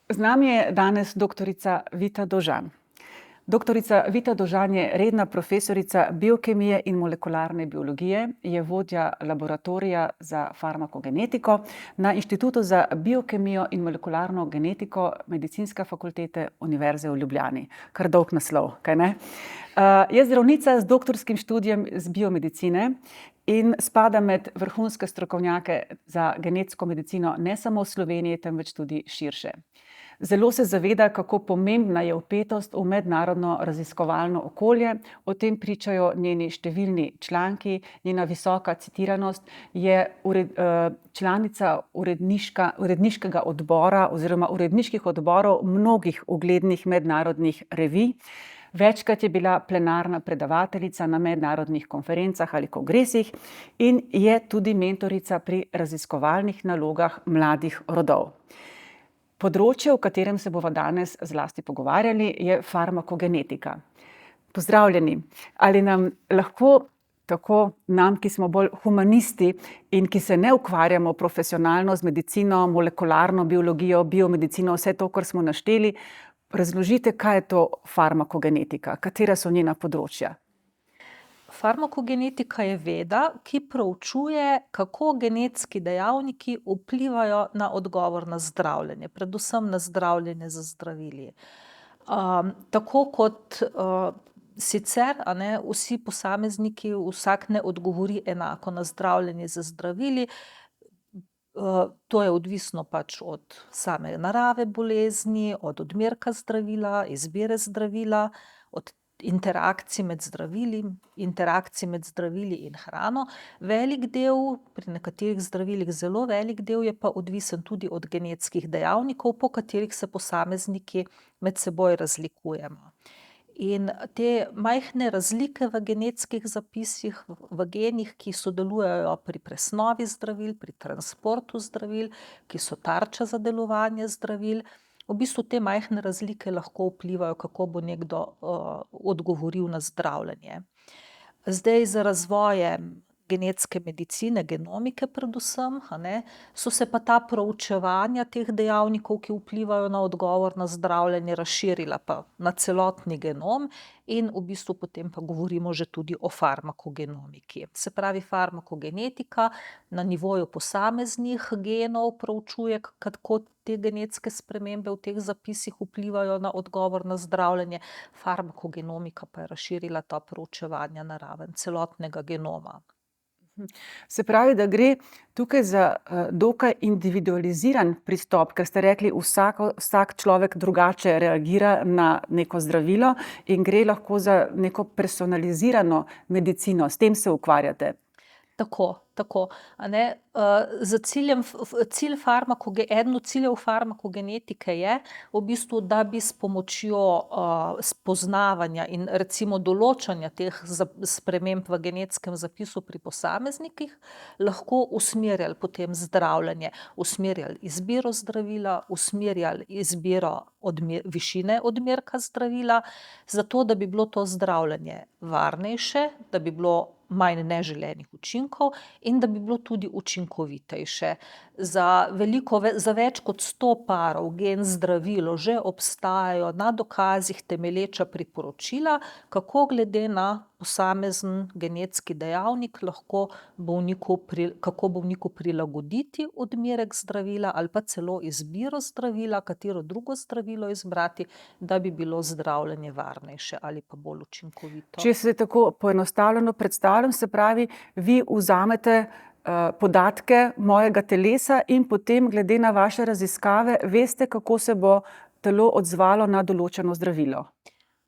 Z nami je danes doktorica Vita Dožan. Doktorica Vita Dožan je redna profesorica biokemije in molekularne biologije, je vodja laboratorija za farmakogenetiko na Inštitutu za biokemijo in molekularno genetiko Medicinske fakultete Univerze v Ljubljani. Kar dolg naslov, kaj ne? Je zdravnica z doktorskim študijem z biomedicine in spada med vrhunske strokovnjake za genetsko medicino ne samo v Sloveniji, temveč tudi širše. Zelo se zaveda, kako pomembna je vpetost v mednarodno raziskovalno okolje. O tem pričajo njeni številni članki, njena visoka citiranost. Je članica uredniškega odbora oziroma uredniških odborov mnogih uglednih mednarodnih revij. Večkrat je bila plenarna predavateljica na mednarodnih konferencah ali kongresih in je tudi mentorica pri raziskovalnih nalogah mladih rodov. Področje, o katerem se bomo danes zlasti pogovarjali, je farmakogenetika. Pozdravljeni. Ali nam lahko tako nam, ki smo bolj humanisti in ki se ne ukvarjamo profesionalno z medicino, molekularno biologijo, biomedicino, vse to, kar smo našteli, razložite, kaj je to farmakogenetika, katera so njena področja? Farmakogenetika je veda, ki proučuje, kako genetski dejavniki vplivajo na odgovor na zdravljenje, predvsem na zdravljenje z zdravili. Tako kot sicer, vsi posamezniki, vsak ne odgovori enako na zdravljenje z zdravili. To je odvisno pač od same narave bolezni, od odmerka zdravila, izbire zdravila, od interakcij med zdravili in hrano. Velik del, pri nekaterih zdravilih zelo velik del, je pa odvisen tudi od genetskih dejavnikov, po katerih se posamezniki med seboj razlikujemo. In te majhne razlike v genetskih zapisih, v genih, ki sodelujejo pri presnovi zdravil, pri transportu zdravil, ki so tarča za delovanje zdravil, v bistvu te majhne razlike lahko vplivajo, kako bo nekdo odgovoril na zdravljenje. Zdaj z razvojem genetske medicine, genomike predvsem, so se pa ta proučevanja teh dejavnikov, ki vplivajo na odgovor na zdravljenje, razširila pa na celotni genom in v bistvu potem pa govorimo že tudi o farmakogenomiki. Se pravi, farmakogenetika na nivoju posameznih genov proučuje, kako te genetske spremembe v teh zapisih vplivajo na odgovor na zdravljenje. Farmakogenomika pa je razširila ta proučevanja na raven celotnega genoma. Se pravi, da gre tukaj za dokaj individualiziran pristop, ker ste rekli, vsak človek drugače reagira na neko zdravilo in gre lahko za neko personalizirano medicino. S tem se ukvarjate. Tako. Eden od ciljev farmakogenetike je v bistvu, da bi s pomočjo spoznavanja in recimo določanja teh sprememb v genetskem zapisu pri posameznikih lahko usmerjali potem zdravljenje, usmerjali izbiro zdravila, usmerjali izbiro višine odmerka zdravila, zato da bi bilo to zdravljenje varnejše, da bi bilo manj neželenih učinkov in da bi bilo tudi učinkovitejše. Za več kot 100 parov gen zdravilo že obstajajo na dokazih temelječa priporočila, kako glede na posamezen genetski dejavnik lahko bolniku prilagoditi odmerek zdravila ali pa celo izbiro zdravila, katero drugo zdravilo izbrati, da bi bilo zdravljenje varnejše ali pa bolj učinkovito. Če se tako poenostavljeno predstavljam, se pravi, vi vzamete podatke mojega telesa in potem glede na vaše raziskave veste, kako se bo telo odzvalo na določeno zdravilo.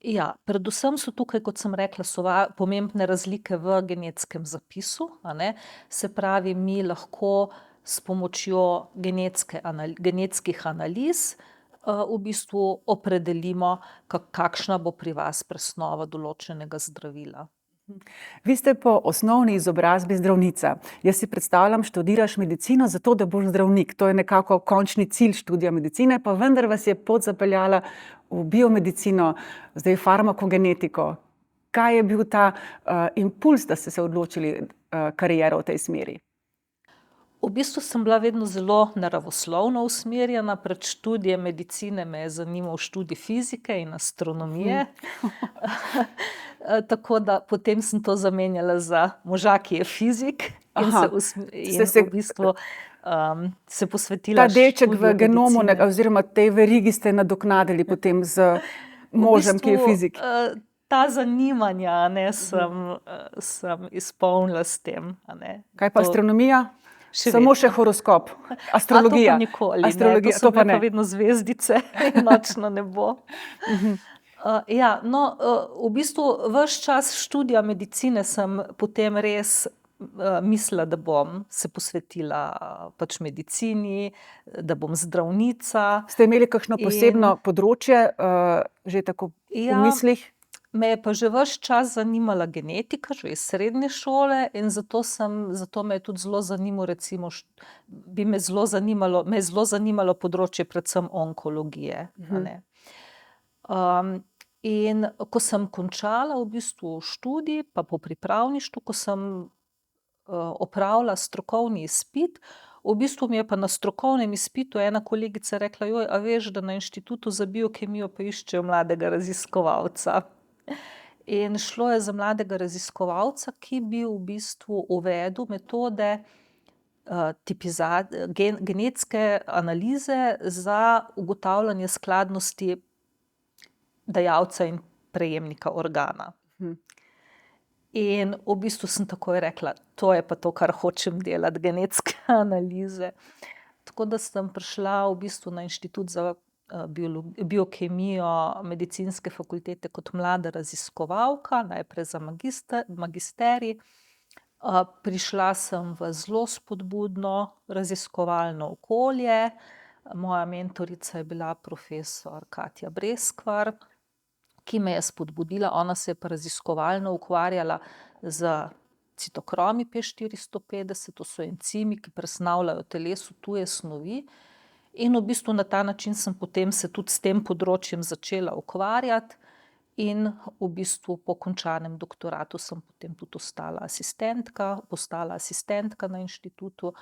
Ja, predvsem so tukaj, kot sem rekla, so pomembne razlike v genetskem zapisu, Se pravi, mi lahko s pomočjo genetskih analiz v bistvu opredelimo, kakšna bo pri vas presnova določenega zdravila. Vi ste po osnovni izobrazbi zdravnica. Jaz si predstavljam, študiraš medicino zato, da boš zdravnik. To je nekako končni cilj študija medicine, pa vendar vas je pot zapeljala v biomedicino, zdaj farmakogenetiko. Kaj je bil ta impuls, da ste se odločili kariero v tej smeri? V bistvu sem bila vedno zelo naravoslovno usmerjena. Pred študijem medicine me je zanimal študij fizike in astronomije. Tako da potem sem to zamenjala za moža, ki je fizik in Aha, v bistvu se posvetila ta delček v študiju genomu medicine. oziroma tej verigi ste nadoknadili potem z možem, ki je V bistvu, fizik. ta zanimanja, sem izpolnila s tem, Kaj pa astronomija? Še Samo vedno. še horoskop, To astrologija. pa nikoli, Astrologija, to so to pa bile pa ne. vedno zvezdice in nočno nebo. V bistvu ves čas študija medicine sem potem res mislila, da bom se posvetila pač medicini, da bom zdravnica. Ste imeli kakšno posebno področje že tako v mislih? Me je pa že ves čas zanimala genetika, že iz srednje šole, in zato me je tudi zelo zanimalo, me je zelo zanimalo področje predvsem onkologije, a ne. In ko sem končala v bistvu študij, pa po pripravništvu, ko sem opravila strokovni izpit, v bistvu mi je pa na strokovnem izpitu ena kolegica rekla: "Joj, a veš, da na Inštitutu za biokemijo pa iščejo mladega raziskovalca." In šlo je za mladega raziskovalca, ki bi v bistvu uvedel metode genetske analize za ugotavljanje skladnosti dajalca in prejemnika organa. In v bistvu sem takoj rekla, to je pa to, kar hočem delati, genetske analize. Tako da sem prišla v bistvu na Inštitut za biokemijo medicinske fakultete kot mlada raziskovalka, najprej za magisterij. Prišla sem v zelo spodbudno raziskovalno okolje. Moja mentorica je bila profesor Katja Breskvar, ki me je spodbudila. Ona se je pa raziskovalno ukvarjala z citokromi P450, to so encimi, ki presnavljajo v telesu tuje snovi. In v bistvu na ta način sem potem se tudi s tem področjem začela ukvarjati. In v bistvu po končanem doktoratu sem potem tudi postala asistentka na inštitutu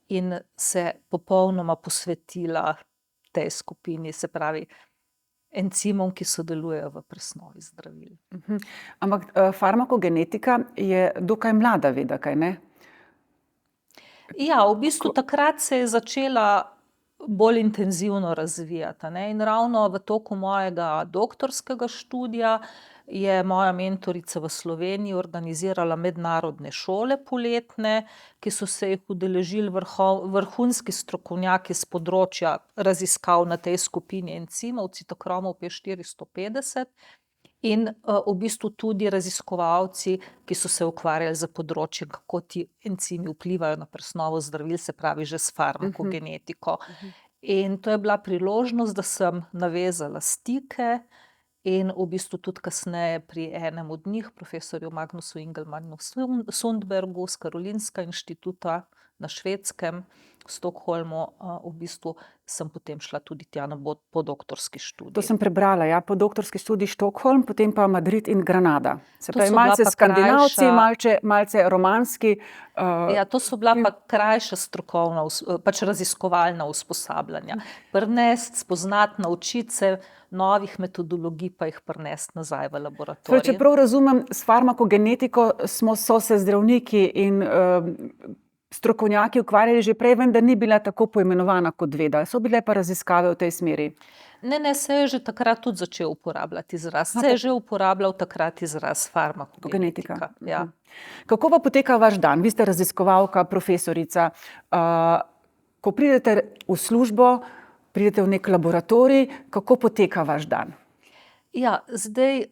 in se popolnoma posvetila tej skupini, se pravi encimom, ki sodelujejo v presnovi zdravil. Ampak farmakogenetika je dokaj mlada veda, kaj ne? Ja, v bistvu takrat se je začela bolj intenzivno razvijati, ne. In ravno v toku mojega doktorskega študija je moja mentorica v Sloveniji organizirala mednarodne šole poletne, ki so se jih udeležili vrhunski strokovnjaki s področja raziskav na tej skupini encimov, citokromov P450. In v bistvu tudi raziskovalci, ki so se ukvarjali z področjem, kako ti encimi vplivajo na presnovo zdravil, se pravi že s farmakogenetiko. In to je bila priložnost, da sem navezala stike in v bistvu tudi kasneje pri enem od njih, profesorju Magnusu Ingelmannu Sundbergu s Karolinskega inštituta na Švedskem, v Stockholmu, v bistvu sem potem šla tudi tja na podoktorski študij. To sem prebrala, ja, podoktorski študij Stockholm, potem pa Madrid in Granada. Se To pravi, so bila malce pa skandinavci, krajša- malce romanski. Ja, to so bila pa krajša strokovna, pač raziskovalna usposabljanja. Prinesti, spoznati, naučiti se novih metodologij, pa jih prinesti nazaj v laboratorij. Če prav razumem, s farmakogenetiko so se zdravniki in strokovnjaki ukvarjali že prej, vendar ni bila tako poimenovana kot veda. So bile pa raziskave v tej smeri. Ne, se je že takrat tudi začel uporabljati izraz. Se je že uporabljal takrat izraz farmakogenetika. Ja. Kako pa poteka vaš dan? Vi ste raziskovalka, profesorica. Ko pridete v službo, pridete v nek laboratorij, kako poteka vaš dan? Ja, zdaj,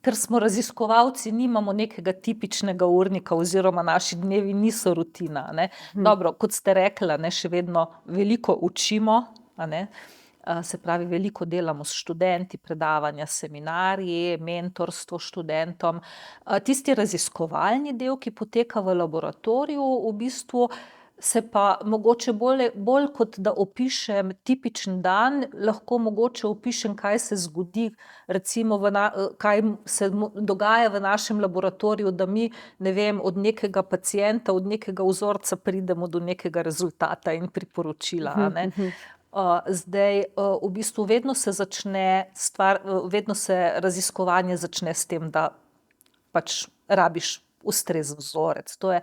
ker smo raziskovalci, nimamo nekega tipičnega urnika oziroma naši dnevi niso rutina, ne. Dobro, kot ste rekla, še vedno veliko učimo, se pravi, veliko delamo s študenti, predavanja, seminarji, mentorstvo študentom. Tisti raziskovalni del, ki poteka v laboratoriju, v bistvu Se pa mogoče bolj kot da opišem tipičen dan, lahko mogoče opišem, kaj se zgodi, recimo kaj se dogaja v našem laboratoriju, da mi, ne vem, od nekega pacienta, od nekega vzorca pridemo do nekega rezultata in priporočila, a ne. Zdaj, v bistvu vedno se raziskovanje začne s tem, da pač rabiš ustrezen vzorec. To je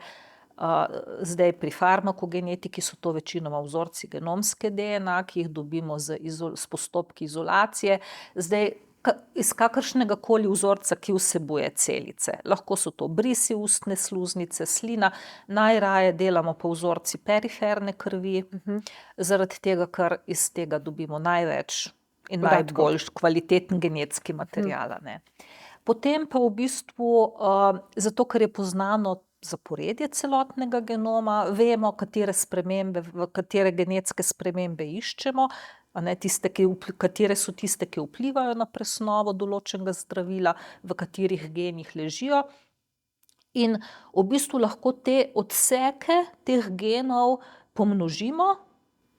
zdaj pri farmakogenetiki so to večinoma vzorci genomske DNA, ki jih dobimo s postopki izolacije. Zdaj, iz kakršnega koli vzorca, ki vsebuje celice. Lahko so to brisi ustne sluznice, slina, najraje delamo pa vzorci periferne krvi, zaradi tega, ker iz tega dobimo največ in najbolj kvaliteten genetski material, a ne. Potem pa v bistvu, zato ker je poznano zaporedje celotnega genoma, vemo, katere genetske spremembe iščemo, a ne, katere so tiste, ki vplivajo na presnovo določenega zdravila, v katerih genih ležijo. In v bistvu lahko te odseke teh genov pomnožimo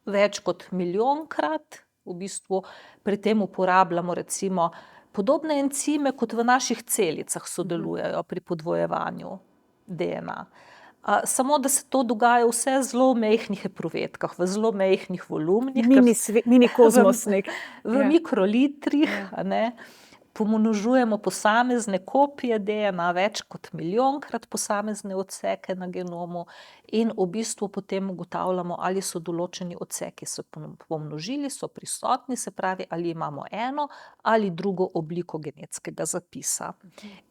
več kot milijonkrat. V bistvu pri tem uporabljamo recimo podobne encime, kot v naših celicah sodelujejo pri podvojevanju DNA. Samo, da se to dogaja vse v zelo majhnih epruvetkah, v zelo majhnih volumnih. Mini kozmos nek. V mikrolitrih, a ne. Pomnožujemo posamezne kopije DNA, več kot milijonkrat posamezne odseke na genomu in v bistvu potem ugotavljamo, ali so določeni odseki se pomnožili, so prisotni, se pravi, ali imamo eno ali drugo obliko genetskega zapisa.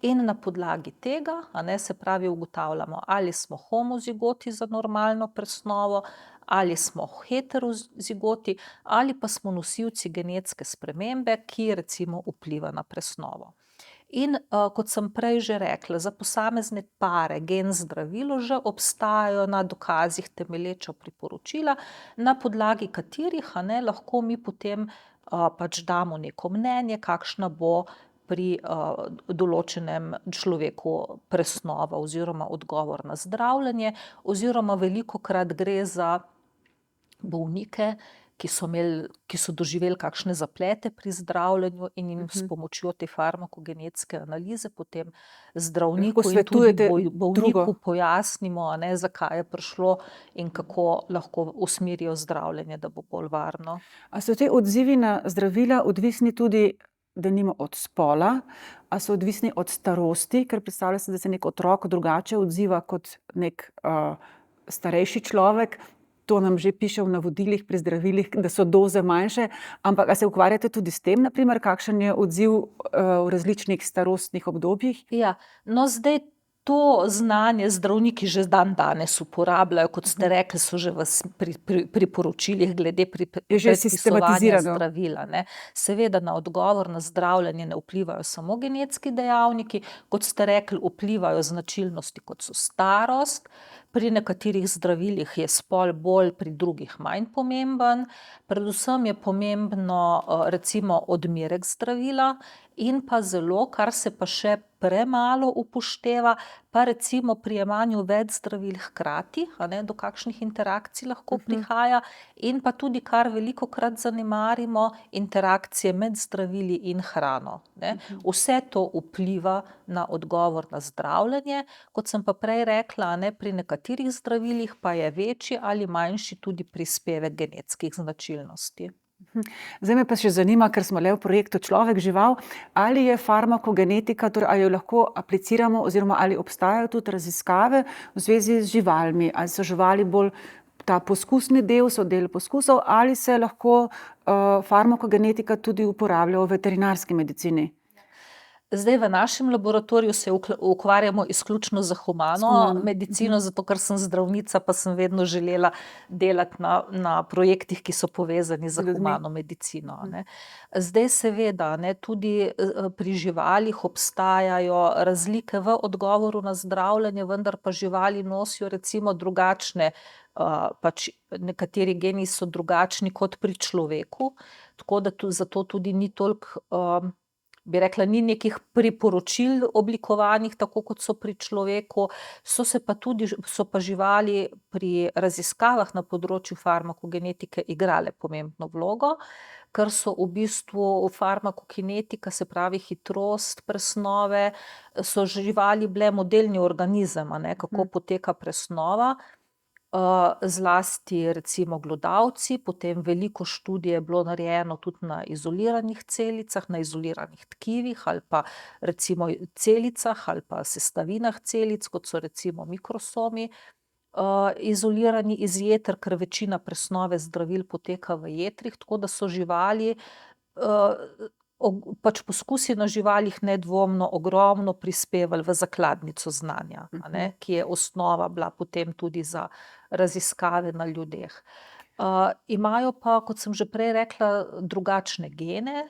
In na podlagi tega, a ne, se pravi, ugotavljamo, ali smo homozigoti za normalno presnovo, ali smo heterozigoti, ali pa smo nosilci genetske spremembe, ki recimo vpliva na presnovo. In kot sem prej že rekla, za posamezne pare gen zdravilo že obstajajo na dokazih temelječa priporočila, na podlagi katerih, a ne, lahko mi potem pač damo neko mnenje, kakšna bo pri določenem človeku presnova oziroma odgovor na zdravljenje, oziroma velikokrat gre za bolnike, ki so doživeli kakšne zaplete pri zdravljenju in jim s pomočjo te farmakogenetske analize potem zdravniku in tudi bolniku pojasnimo, a ne, zakaj je prišlo in kako lahko usmerijo zdravljenje, da bo bolj varno. A so te odzivi na zdravila odvisni tudi denimo od spola, a so odvisni od starosti, ker predstavlja se, da se nek otrok drugače odziva kot nek starejši človek. To nam že piše v navodilih pri zdravilih, da so doze manjše, ampak a se ukvarjate tudi s tem, na primer, kakšen je odziv v različnih starostnih obdobjih? Ja, no zdaj to znanje zdravniki že danes uporabljajo, kot ste rekli, so že v priporočilih glede predpisovanja zdravil, a ne. Seveda na odgovor na zdravljenje ne vplivajo samo genetski dejavniki, kot ste rekli, vplivajo značilnosti, kot so starost, pri nekaterih zdravilih je spol bolj, pri drugih manj pomemben. Predvsem je pomembno recimo odmerek zdravila in pa zelo, kar se pa še premalo upošteva, pa recimo pri jemanju več zdravil hkrati, a ne, do kakšnih interakcij lahko prihaja, in pa tudi, kar velikokrat zanemarimo, interakcije med zdravili in hrano, ne. Vse to vpliva na odgovor na zdravljenje, kot sem pa prej rekla, a ne, pri nekaterih zdravilih pa je večji ali manjši tudi prispevek genetskih značilnosti. Zdaj me pa še zanima, ker smo le v projektu Človek žival, ali je farmakogenetika, torej ali jo lahko apliciramo oziroma ali obstajajo tudi raziskave v zvezi z živalmi, ali so živali bolj ta poskusni del, so del poskusov, ali se lahko farmakogenetika tudi uporablja v veterinarski medicini? Zdaj v našem laboratoriju se ukvarjamo izključno z humano medicino, zato ker sem zdravnica, pa sem vedno želela delati na projektih, ki so povezani z humano medicino, a ne. Zdaj seveda, ne, tudi pri živalih obstajajo razlike v odgovoru na zdravljenje, vendar pa živali nosijo recimo drugačne, pač nekateri geni so drugačni kot pri človeku, tako da zato tudi ni toliko bi rekla, ni nekih priporočil oblikovanih, tako kot so pri človeku, so pa živali pri raziskavah na področju farmakogenetike igrale pomembno vlogo, ker so v bistvu farmakokinetika, se pravi hitrost presnove, so živali bile modelni organizem, a ne, kako poteka presnova. Zlasti recimo glodavci, potem veliko študij je bilo narejeno tudi na izoliranih celicah, na izoliranih tkivih ali pa recimo celicah ali pa sestavinah celic, kot so recimo mikrosomi, izolirani iz jeter, ker večina presnove zdravil poteka v jetrih, tako da so živali, pač poskusi na živalih nedvomno ogromno prispevali v zakladnico znanja, a ne, ki je osnova bila potem tudi za raziskave na ljudeh. Imajo pa, kot sem že prej rekla, drugačne gene,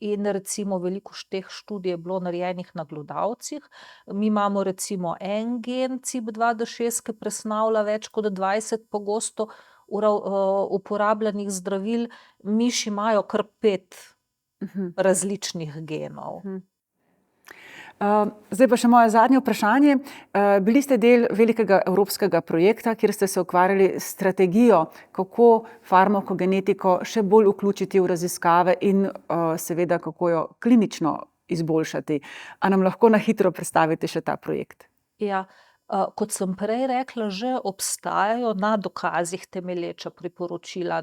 in recimo veliko teh študij je bilo narejenih na glodavcih. Mi imamo recimo en gen CYP2D6, ki presnavlja več kot 20 pogosto uporabljenih zdravil, miši imajo kar 5 različnih genov. Zdaj pa še moje zadnje vprašanje. Bili ste del velikega evropskega projekta, kjer ste se ukvarjali s strategijo, kako farmakogenetiko še bolj vključiti v raziskave in seveda, kako jo klinično izboljšati. A nam lahko na hitro predstavite še ta projekt? Ja, kot sem prej rekla, že obstajajo na dokazih temelječa priporočila,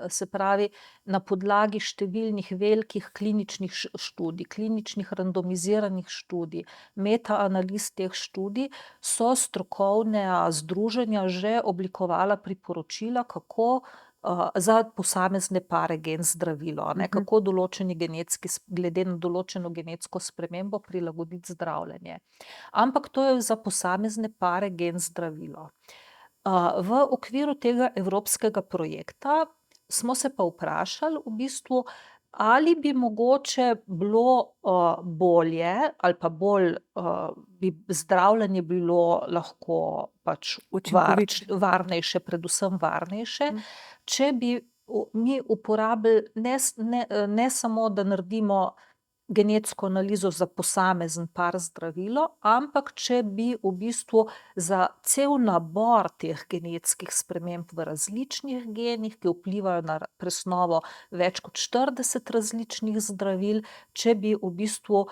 se pravi, na podlagi številnih velikih kliničnih študij, kliničnih randomiziranih študij, metaanaliz teh študij, so strokovna združenja že oblikovala priporočila, kako za posamezne pare gen zdravilo, a ne, kako določeni glede na določeno genetsko spremembo prilagoditi zdravljenje. Ampak to je za posamezne pare gen zdravilo. V okviru tega evropskega projekta smo se pa vprašali v bistvu, ali bi mogoče bilo bolje ali pa bolj bi zdravljenje bilo lahko pač varnejše, predvsem varnejše, če bi mi uporabili ne samo, da naredimo genetsko analizo za posamezen par zdravilo, ampak če bi v bistvu za cel nabor teh genetskih sprememb v različnih genih, ki vplivajo na presnovo več kot 40 različnih zdravil, če bi v bistvu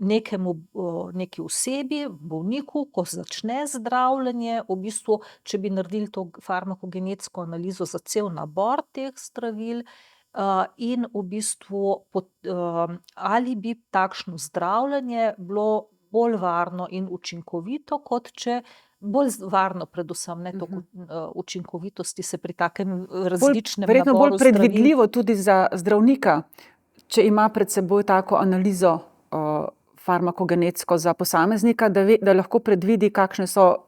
neki osebi, bolniku, ko začne zdravljenje, v bistvu, če bi naredili to farmakogenetsko analizo za cel nabor teh zdravil, in v bistvu ali bi takšno zdravljenje bilo bolj varno in učinkovito, kot če bolj varno predvsem, ne toliko učinkovitosti se pri takem različnem naboru zdravil. Verjetno bolj predvidljivo tudi za zdravnika, če ima pred seboj tako analizo farmakogenetsko za posameznika, da lahko predvidi, kakšne so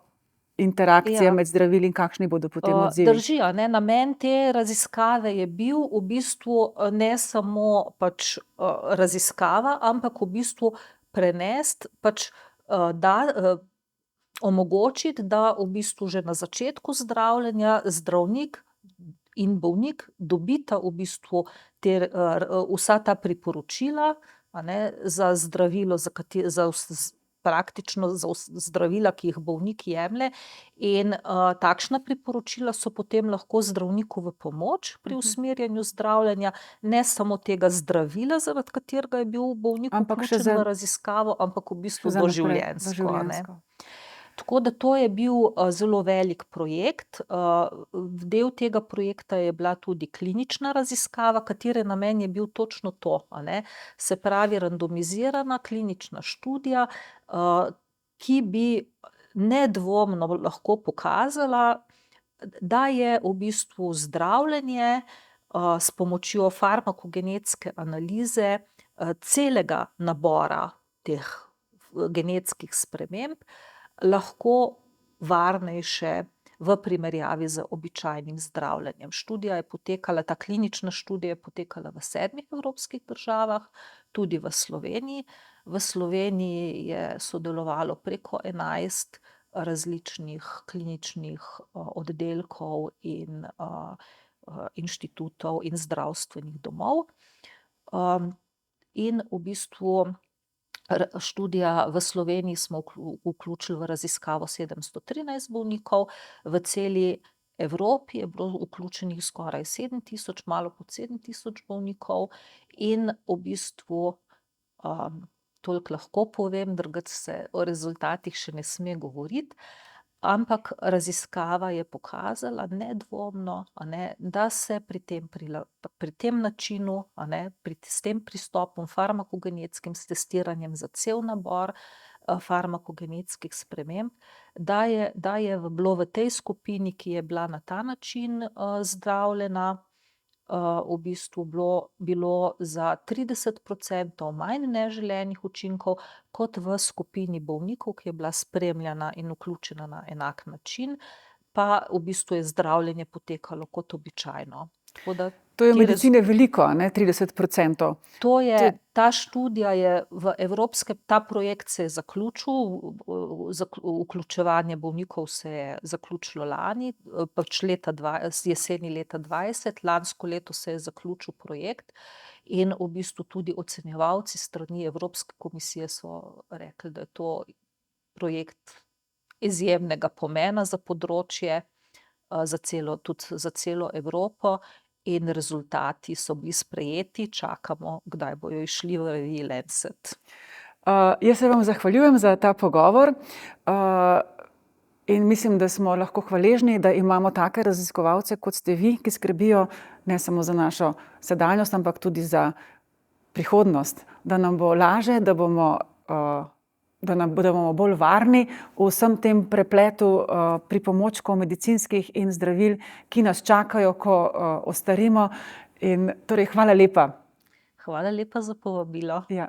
interakcije med zdravili in kakšni bodo potem odzivi. Drži, a ne, namen te raziskave je bil v bistvu ne samo pač raziskava, ampak v bistvu prenesti pač omogočiti, da v bistvu že na začetku zdravljenja zdravnik in bolnik dobita v bistvu vsa ta priporočila, a ne, za zdravilo, praktično za zdravila, ki jih bolnik jemlje, in takšna priporočila so potem lahko zdravniku v pomoč pri usmerjanju zdravljenja, ne samo tega zdravila, zaradi katerega je bil bolnik vključen v raziskavo, ampak v bistvu doživljenjsko, a ne. Tako da to je bil zelo velik projekt. Del tega projekta je bila tudi klinična raziskava, katere namen je bil točno to, a ne. Se pravi, randomizirana klinična študija, ki bi nedvomno lahko pokazala, da je v bistvu zdravljenje s pomočjo farmakogenetske analize celega nabora teh genetskih sprememb lahko varnejše v primerjavi z običajnim zdravljenjem. Ta klinična študija je potekala v 7 evropskih državah, tudi v Sloveniji. V Sloveniji je sodelovalo preko 11 različnih kliničnih oddelkov in inštitutov in zdravstvenih domov. in v bistvu študija v Sloveniji smo vključili v raziskavo 713 bolnikov, v celi Evropi je bilo vključenih skoraj 7 000, malo pod 7 000 bolnikov in v bistvu toliko lahko povem, drugače se o rezultatih še ne sme govoriti, ampak raziskava je pokazala nedvomno, da se pri tem načinu, s tem pristopom farmakogenetskim, s testiranjem za cel nabor farmakogenetskih sprememb, da je bilo v tej skupini, ki je bila na ta način zdravljena, v bistvu bilo za 30% manj neželenih učinkov, kot v skupini bolnikov, ki je bila spremljana in vključena na enak način, pa v bistvu je zdravljenje potekalo kot običajno. To je v medicini veliko, 30%. Ta študija je v evropskem, ta projekt se je zaključil, vključevanje bolnikov se je zaključilo lani, pač jeseni leta 2020, lansko leto se je zaključil projekt in v bistvu tudi ocenjevalci s strani Evropske komisije so rekli, da je to projekt izjemnega pomena za področje, tudi za celo Evropo. In rezultati so bili sprejeti, čakamo, kdaj bojo išli v reviji Lancet. Jaz se vam zahvaljujem za ta pogovor in mislim, da smo lahko hvaležni, da imamo take raziskovalce, kot ste vi, ki skrbijo ne samo za našo sedanjost, ampak tudi za prihodnost, da nam bo lažje, da bomo bolj varni v vsem tem prepletu pripomočkov medicinskih in zdravil, ki nas čakajo, ko ostarimo. In torej hvala lepa. Hvala lepa za povabilo. Ja.